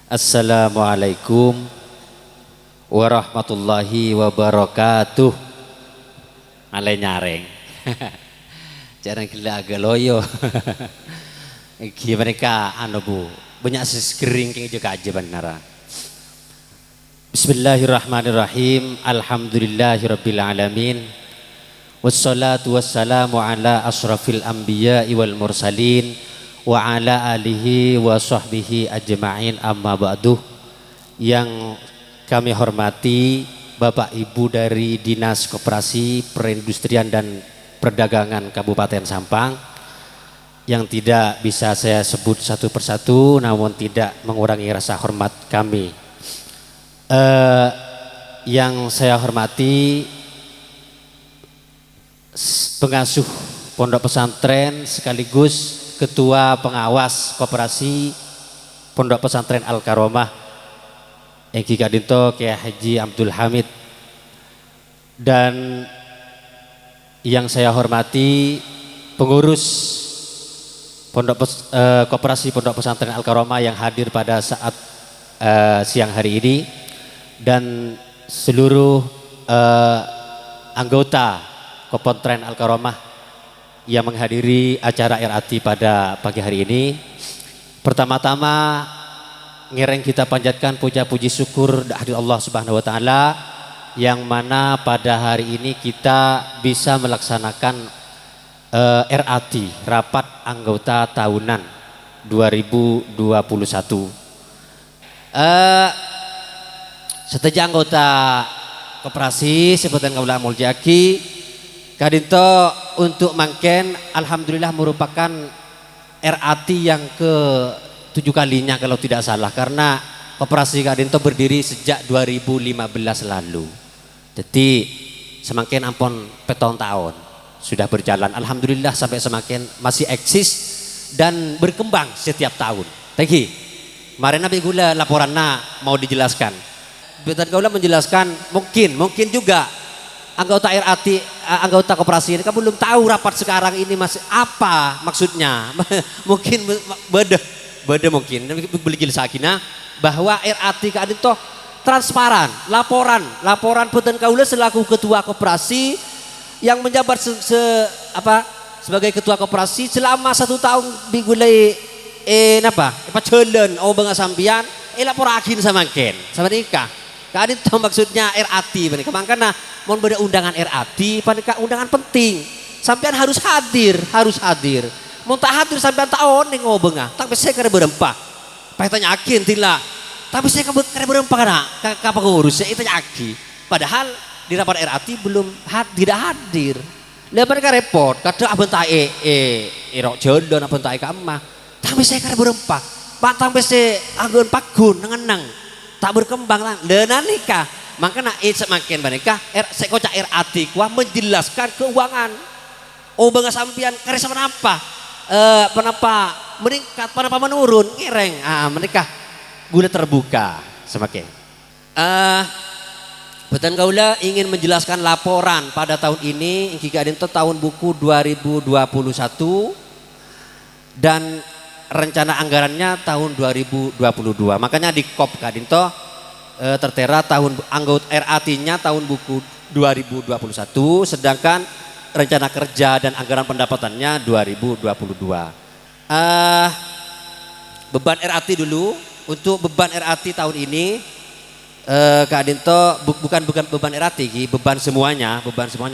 Assalamualaikum warahmatullahi wabarakatuh. Ale nyareng. Jarang gila agak loyo. Iki mereka bu banyak seskering keng juga aja benar. Bismillahirrahmanirrahim. Alhamdulillahirabbil alamin. Wassalatu wassalamu ala asrafil anbiya'i wal mursalin wa ala alihi wa sahbihi ajma'in, amma ba'du. Yang kami hormati Bapak Ibu dari Dinas Koperasi Perindustrian dan Perdagangan Kabupaten Sampang, yang tidak bisa saya sebut satu persatu namun tidak mengurangi rasa hormat kami. Yang saya hormati pengasuh pondok pesantren sekaligus Ketua Pengawas Koperasi Pondok Pesantren Al-Karomah Eki Kadinto Kiai Haji Abdul Hamid, dan yang saya hormati pengurus Koperasi Pondok Pesantren Al-Karomah yang hadir pada saat siang hari ini, dan seluruh anggota Kopentren Al-Karomah yang menghadiri acara RAT pada pagi hari ini. Pertama-tama ngereng kita panjatkan puja puji syukur kehadirat Allah Subhanahu wa taala, yang mana pada hari ini kita bisa melaksanakan RAT, rapat anggota tahunan 2021. Setelah anggota koperasi sebutan kaula Muljaki Kadinto untuk mangken alhamdulillah merupakan RAT yang ke-7 kalinya kalau tidak salah, karena koperasi Kadinto berdiri sejak 2015 lalu. Jadi semakin ampun petong tahun sudah berjalan, alhamdulillah sampai semakin masih eksis dan berkembang setiap tahun. Thank kemarin nabi gula laporannya mau dijelaskan. Betul kaula menjelaskan mungkin juga anggota RAT, anggota koperasi ini kan belum tahu rapat sekarang ini masih apa maksudnya. Mungkin beda mungkin beli sakina bahwa RAT kan itu transparan, laporan Puten kaula selaku ketua koperasi yang menjabat sebagai ketua koperasi selama 1 tahun digulai jalan bangga sampian laporakin sama nikah. Kan itu maksudnya RAT mereka, makanya mau beda undangan RAT pada undangan penting, sampean harus hadir. Mau tak hadir sampean tahun nih ngobengah, tapi saya kira berempah. Pak tanyakin tila, tapi saya kira berempah karena kapal ngurus saya itu nyaki. Padahal di rapat RAT belum tidak hadir. Lihat mereka repot, kadang abang tae erok jodoh abang tae kamah, tapi saya kira berempah. Pak sampai saya agun pagun nengenang. Tak berkembang lah lena nikah, makanya semakin mereka sekocak RAT kuah menjelaskan keuangan bangga sampian karena sama apa meningkat kenapa menurun ngereng mereka guna terbuka semakin betul kaula ingin menjelaskan laporan pada tahun ini jika ada tahun buku 2021 dan rencana anggarannya tahun 2022. Makanya di KOP Kadinto tertera tahun anggota RAT-nya tahun buku 2021, sedangkan rencana kerja dan anggaran pendapatannya 2022. Beban RAT dulu. Untuk beban RAT tahun ini Kadinto bukan beban RAT, beban semuanya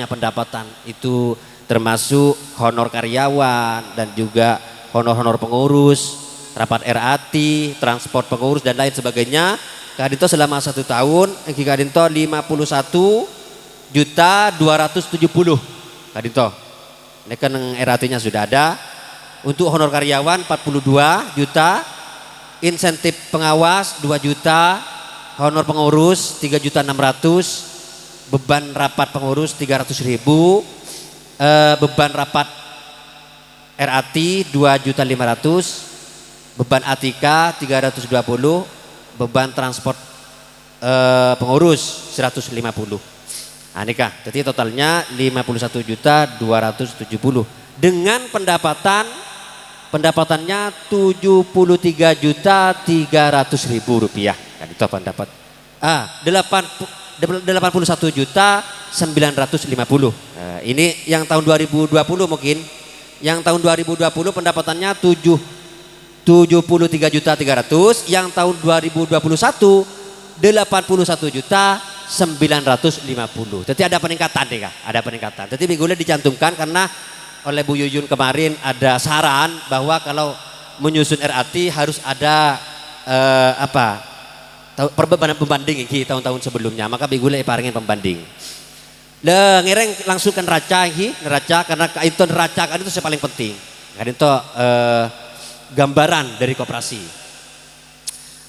pendapatan itu termasuk honor karyawan dan juga honor pengurus, rapat RAT, transport pengurus dan lain sebagainya. Kadinto selama 1 tahun, Kadinto 51.270.000 Kadinto. Ini kan RAT-nya sudah ada. Untuk honor karyawan 42 juta, insentif pengawas 2 juta, honor pengurus 3.600.000, beban rapat pengurus 300.000, beban rapat RAT 2.500.000, beban ATK 320, beban transport pengurus 150. Nikah. Jadi totalnya 51.270.000 dengan pendapatan pendapatannya 73.300.000 rupiah. Kan itu pendapat. 81.950.000. Ini yang tahun 2020 mungkin. Yang tahun 2020 pendapatannya 73.300.000. Yang tahun 2021 81.950.000. Jadi ada peningkatan deh Kak, ada peningkatan. Jadi minggu dicantumkan karena oleh Bu Yuyun kemarin ada saran bahwa kalau menyusun RAT harus ada perbandingan pembanding iki tahun-tahun sebelumnya, maka minggu paringin pembanding. Ngereng langsung ke neraca iki, neraca karena itu neraca kan itu yang paling penting. Kan itu gambaran dari koperasi.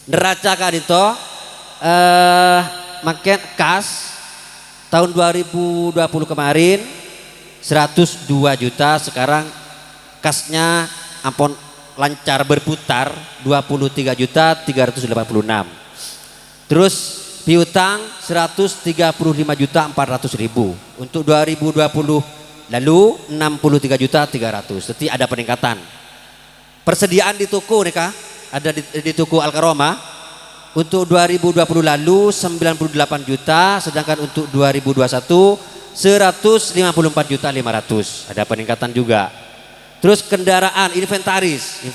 Neraca kan itu makin kas tahun 2020 kemarin 102 juta, sekarang kasnya ampun lancar berputar 23.386. Terus piutang 135.400.000 untuk 2020 lalu 63.300. Jadi ada peningkatan. Persediaan di toko nih Kak, ada di toko Al-Karomah untuk 2020 lalu 98 juta, sedangkan untuk 2021 154.500.000. Ada peningkatan juga. Terus kendaraan inventaris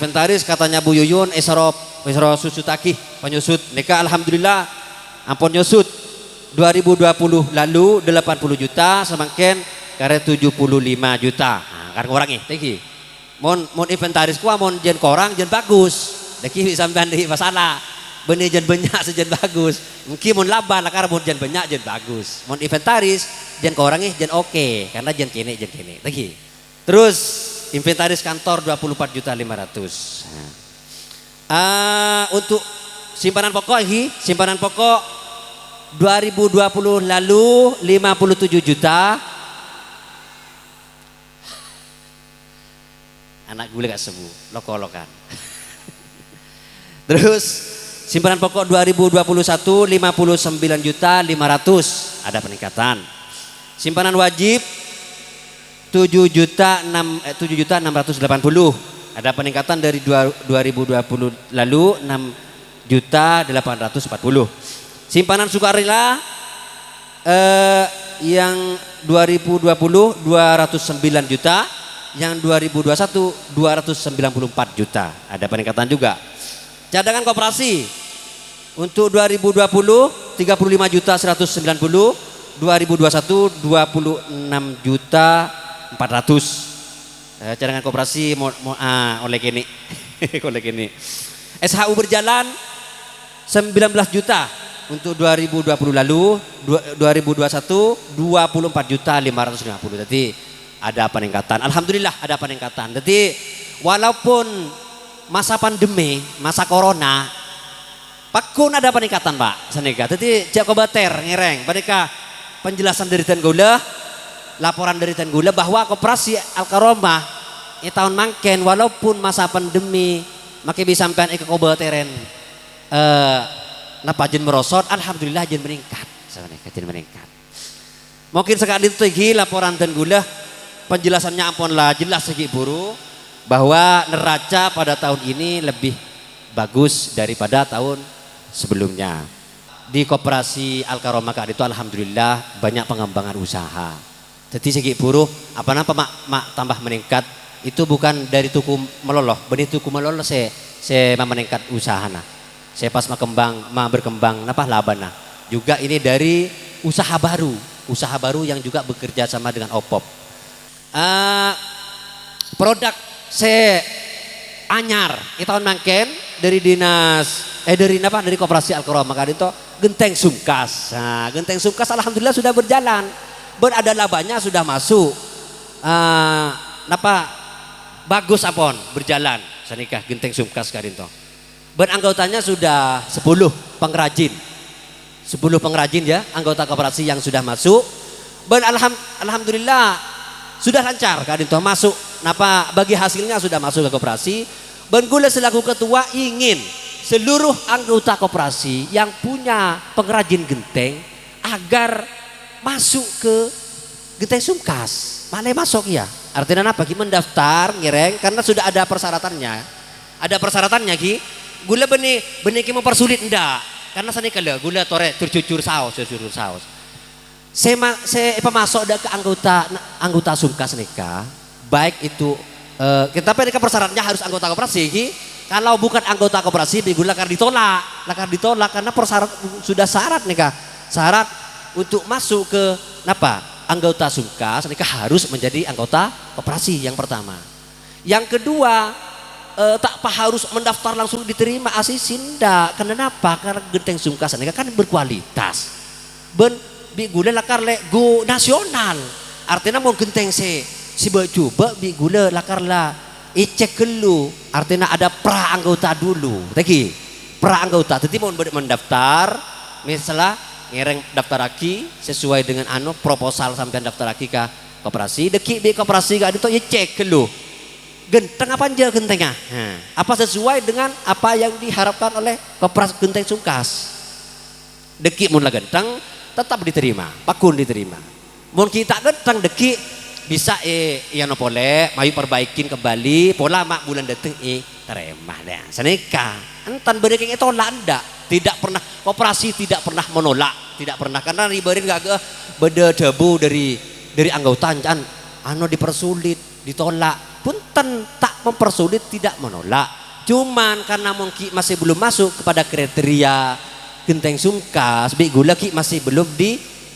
katanya Bu Yuyun esro susutaki penyusut nika alhamdulillah ampun nyusut 2020 lalu 80 juta semakin kare 75 juta. Nah, kan ngurangi tiki. Mon inventaris kuah mon jen korang jen bagus. Deki sampean di masalah. Benih jen banyak sejen bagus. Mungkin mon laba lah karena mon jen banyak jen bagus. Mon inventaris jen korangnya jen oke karena jen kene. Lagi. Terus inventaris kantor 24.500.000. Untuk simpanan pokok ini, simpanan pokok 2020 lalu 57 juta. Anak gue gak sembuh, loko-lokan. Terus simpanan pokok 2021 59.500.000, ada peningkatan. Simpanan wajib 7.680.000, ada peningkatan dari 2020 lalu 6.840.000. Simpanan sukarela yang 2020 209 juta, yang 2021 294 juta, ada peningkatan juga. Cadangan koperasi untuk 2020 35.190.000, 2021 26.400.000. Cadangan koperasi oleh kini oleh kini. SHU berjalan 19 juta untuk 2020 lalu, 2021 24.550.000. Jadi ada peningkatan. Alhamdulillah ada peningkatan. Jadi walaupun masa pandemi, masa corona, pakun ada peningkatan Pak Sanega. Jadi Jakob Bater ngereng mereka penjelasan dari Tenggula, laporan dari Tenggula bahwa koperasi Al-Karomah ini tahun mangken walaupun masa pandemi makai bisa sampean ke Kobateren napa jen merosot, alhamdulillah jen meningkat. Sanega jen meningkat. Mungkin sekali itu lagi laporan Tenggula penjelasannya ampunlah jelas segi buru bahwa neraca pada tahun ini lebih bagus daripada tahun sebelumnya. Di koperasi Al-Karomah itu alhamdulillah banyak pengembangan usaha. Jadi segi buruh apa mak tambah meningkat itu bukan dari tuku meloloh, benih tuku meloloh saya meningkat usaha nah. Saya pas berkembang napa labana. Juga ini dari usaha baru yang juga bekerja sama dengan OPOP. Produk saya anyar itu tahun mangken dari dari koperasi Al-Karomah itu genteng sungkas. Nah, genteng sungkas alhamdulillah sudah berjalan. Ada labanya sudah masuk. Bagus apon berjalan. Sanikah genteng sungkas kadinto. Anggotanya sudah 10 pengrajin. 10 pengrajin ya, anggota koperasi yang sudah masuk. Alhamdulillah sudah lancar kadinto masuk. Bagi hasilnya sudah masuk ke koperasi. Gula selaku ketua ingin seluruh anggota koperasi yang punya pengrajin genteng agar masuk ke genteng sungkas malah masuk ya. Artinya apa ki mendaftar ngireng karena sudah ada persyaratannya. Ada persyaratannya ki. Gula benih ki mempersulit ndak. Karena sana kalau gula tore tercucur saus. Saya masuk dah ke anggota sungkas nikah. Baik itu kita nikah persyaratnya harus anggota koperasi ki. Kalau bukan anggota koperasi gula akan ditolak karena persyarat sudah syarat nikah. Syarat untuk masuk ke anggota sungkas nikah harus menjadi anggota koperasi yang pertama. Yang kedua tak harus mendaftar langsung diterima asinda. Kenapa? Karena genteng sungkas nikah kan berkualitas. Gula lakar go nasional. Artinya mau genteng si coba gula lakar lah icek dulu, artinya ada pra anggota dulu, tadi pra anggota. Jadi mau mendaftar, misalnya ngereng daftar lagi sesuai dengan proposal sampai daftar lagi ke koperasi, deki di koperasi gak itu icek dulu, genteng apa aja gentengnya, apa sesuai dengan apa yang diharapkan oleh koperasi genteng sungkas. Deki mun lah genteng tetap diterima, pakun diterima. Mun kita genteng deki bisa ya no boleh mayu perbaikin kembali pola mak bulan dateng terima deh senika entan beriking itu landa tidak pernah koperasi tidak pernah menolak tidak pernah karena riberin gak beda debu dari anggota kan dipersulit ditolak punten tak mempersulit tidak menolak cuman karena mungkin masih belum masuk kepada kriteria genteng sungkas gula ki masih belum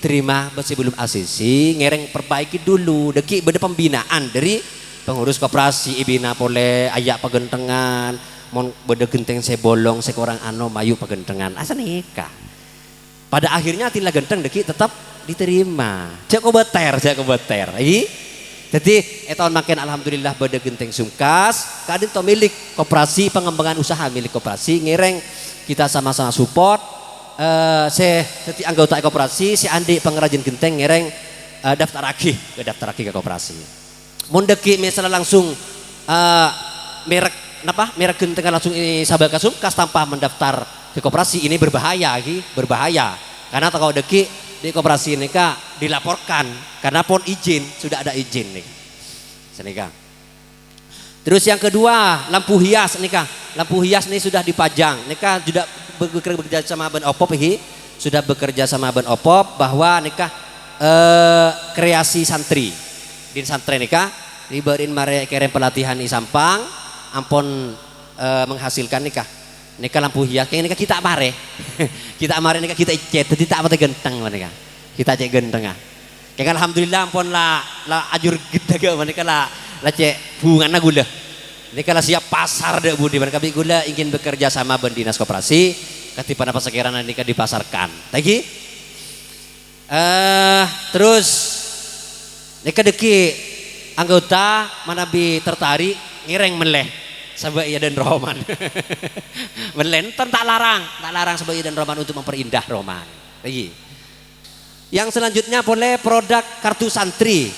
terima masih belum asisi ngereng perbaiki dulu deki beda pembinaan dari pengurus koperasi ibina pole ayak pagentengan mon beda genteng sebolong sekorang mayu pagentengan asa nikah pada akhirnya tila genteng deki tetap diterima jago beter jadi tahun makin alhamdulillah beda genteng sungkas kadin to milik koperasi pengembangan usaha milik koperasi ngereng kita sama-sama support seti anggota koperasi si Andi pengrajin genteng ngereng daftar lagi ke koperasi. Mundeki misalnya langsung merek genteng langsung ini sahabat kasumkas tanpa mendaftar ke koperasi ini berbahaya karena kalau deki di koperasi ini kak dilaporkan karena pun izin sudah ada izin nih senika. Terus yang kedua lampu hias ini sudah dipajang nikah sudah bekerja sama Ben Opop sudah bekerja sama Ben Opop bahwa nikah kreasi santri din santri nikah riberin mare kerem pelatihan di Sampang ampun menghasilkan nikah lampu hias kayak nikah kita mare nikah kita icet jadi tak apa genteng nikah kita cek genteng kayak alhamdulillah ampun lah ajur kita ke nikah lah cek bunga gula ini kalau siap pasar deh budi mereka gula ingin bekerja sama dinas koperasi ketika apa sekiranya nikah dipasarkan lagi terus nikah deki anggota mana bi tertarik ngireng meleh sebab ia dan roman melenten tak larang sebab ia dan roman untuk memperindah roman lagi yang selanjutnya boleh produk kartu santri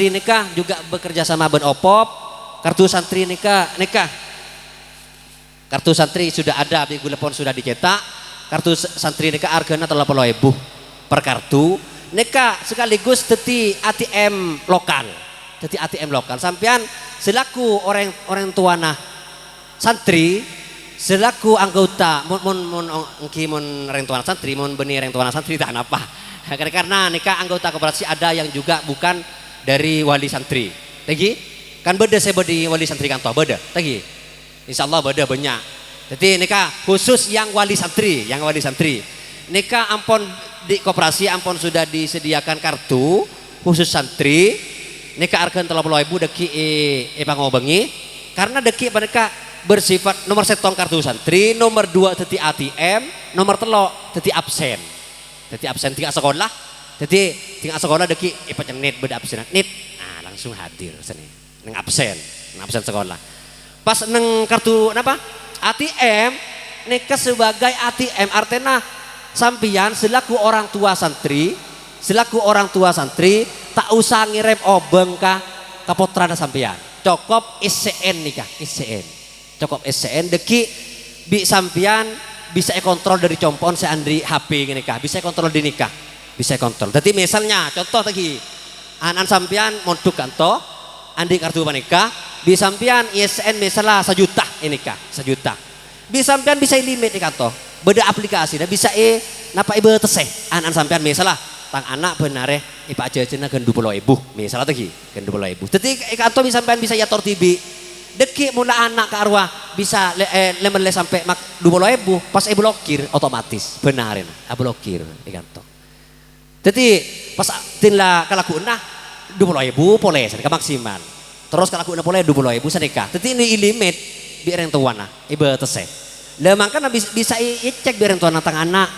nikah juga bekerja sama Ben Opop. Kartu santri nikah kartu santri sudah ada minggu lepon sudah dicetak kartu santri nikah harganya 30.000 per kartu nikah sekaligus teti ATM lokal sampean selaku orang tua santri selaku anggota mon orang tua santri mon benih orang tua santri tak apa karena nikah anggota koperasi ada yang juga bukan dari wali santri lagi kan beda saya bedi wali santri kantor beda lagi insyaallah beda banyak jadi nikah khusus yang wali santri nikah ampon di koperasi ampon sudah disediakan kartu khusus santri nikah arkan 30.000 deki pangobengi karena deki mereka bersifat nomor setong kartu santri nomor 2 teti ATM nomor 3 teti absen tinggal sekolah jadi tinggal sekolah deki penyenit beda absen nit langsung hadir sini neng absen sekolah pas neng kartu ATM nikah sebagai ATM artinya sampian selaku orang tua santri tak usah ngirim obeng ka putrana sampian cukup ICN nikah cukup ICN deki bi sampian bisa kontrol dari compon seandri HP nikah bisa kontrol di nikah bisa kontrol. Jadi misalnya contoh lagi anak sampean mondok kanto andi kartu panika bisa sampean ISN misalnya 1 juta ini kah 1 juta bisa sampean bisa limit di kanto beda aplikasi dan bisa napa ibu teseh anak sampean misalnya tang anak benare ipa jajannya gen 20.000 misalnya lagi gen 20.000 jadi kanto bisa sampean bisa yator tibi deki mula anak ke arwah bisa lemon sampai 20.000 pas blokir otomatis benarin blokir di kanto. Jadi pas tinla kalakuan 20.000 boleh sedekah maksimal. Terus kalakuan boleh 20.000 sedekah. Jadi ini limit biar yang tuana ibu teseh. Lah makanya bisa cek biar yang tuana tang anak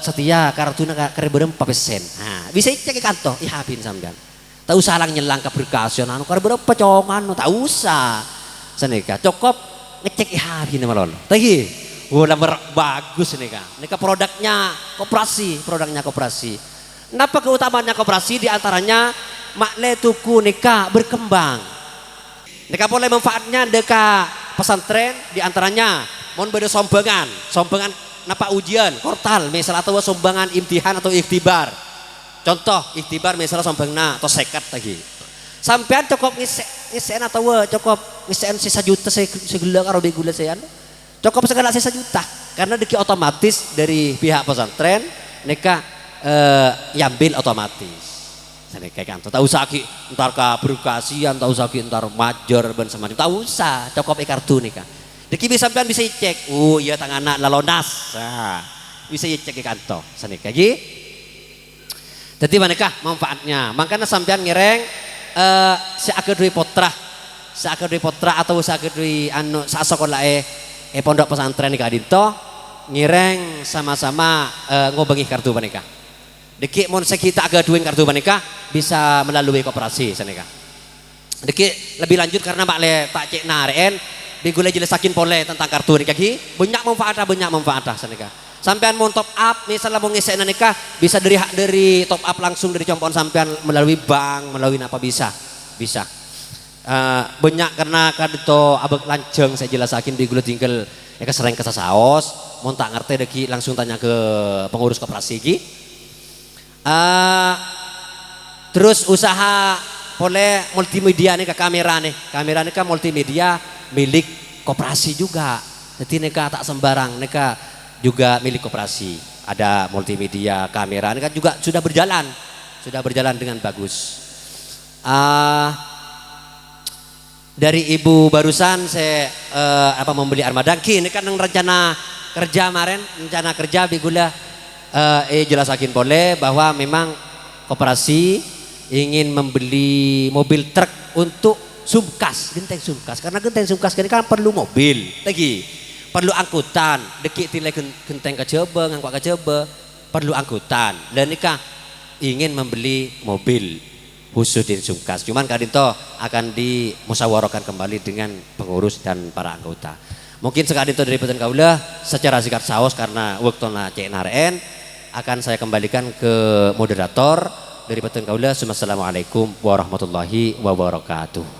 setia kartuna karena 4%. Nah, bisa cek ke kantor ihabin sampean. Tak usah lang nyelang ke berkasyon anu karena berapa congan tak usah. Sedekah cukup ngecek ihabin malon. Tadi udah bagus nih kak. Nika produknya koperasi. Kenapa keutamaannya koperasi diantaranya makna tuku nika berkembang. Nika boleh manfaatnya deka pesantren diantaranya mohon beda sombangan napa ujian kortal misalnya atau sombangan imtihan atau ikhtibar. Contoh ikhtibar misalnya sombangna atau sekat lagi. Sampean cukup ngisen atau cukup ngisen sisa juta segala karo begula sean. Cukup segala sisa juta karena deki otomatis dari pihak pesantren neka yambil otomatis. Saya kayak kan, tak usah ki entar ka berkasian, tak usah ki entar majer ben sama tak usah, cukup kartu nih kan. Deki bisa sampean bisa cek, iya tang anak lalonas, nah, bisa cek ke kantor, sana kayak jadi manakah manfaatnya? Makanya sampean ngereng seaker dui potra atau seaker dui anu sasekolah pondok pesantren nih kadito ngireng sama-sama ngobengi kartu panika. Deki mon kita agak duin kartu panika bisa melalui koperasi sanika. Deki lebih lanjut karena makle tak cek naren digule jelasakin pole tentang kartu nikah ki banyak manfaatah sanika. Sampean mau top up misalnya mau ngisi nikah bisa dari top up langsung dari compon sampean melalui bank melalui apa bisa banyak karena kadito abek lanceng saya jelasakin digule tinggal ya kesereng kesasaos mau tak ngerti deki langsung tanya ke pengurus koperasi ki. Terus usaha boleh multimedia nih ke kamera nih kan multimedia milik koperasi juga jadi neka tak sembarang neka juga milik koperasi ada multimedia kamera ini kan juga sudah berjalan dengan bagus. Dari ibu barusan saya membeli armada ini kan rencana kerja bigula jelasakin boleh bahwa memang koperasi ingin membeli mobil truk untuk genteng sumkas karena genteng sumkas ini kan perlu mobil lagi perlu angkutan deki tilai genteng kejaba ngangkut kejaba perlu angkutan dan nikah ingin membeli mobil khusus di sumkas cuman kadito akan dimusyawarahkan kembali dengan pengurus dan para anggota mungkin sekadito dari Peten Kaula secara singkat saos karena waktuna cek naren akan saya kembalikan ke moderator dari Peten Kaula. Assalamualaikum warahmatullahi wabarakatuh.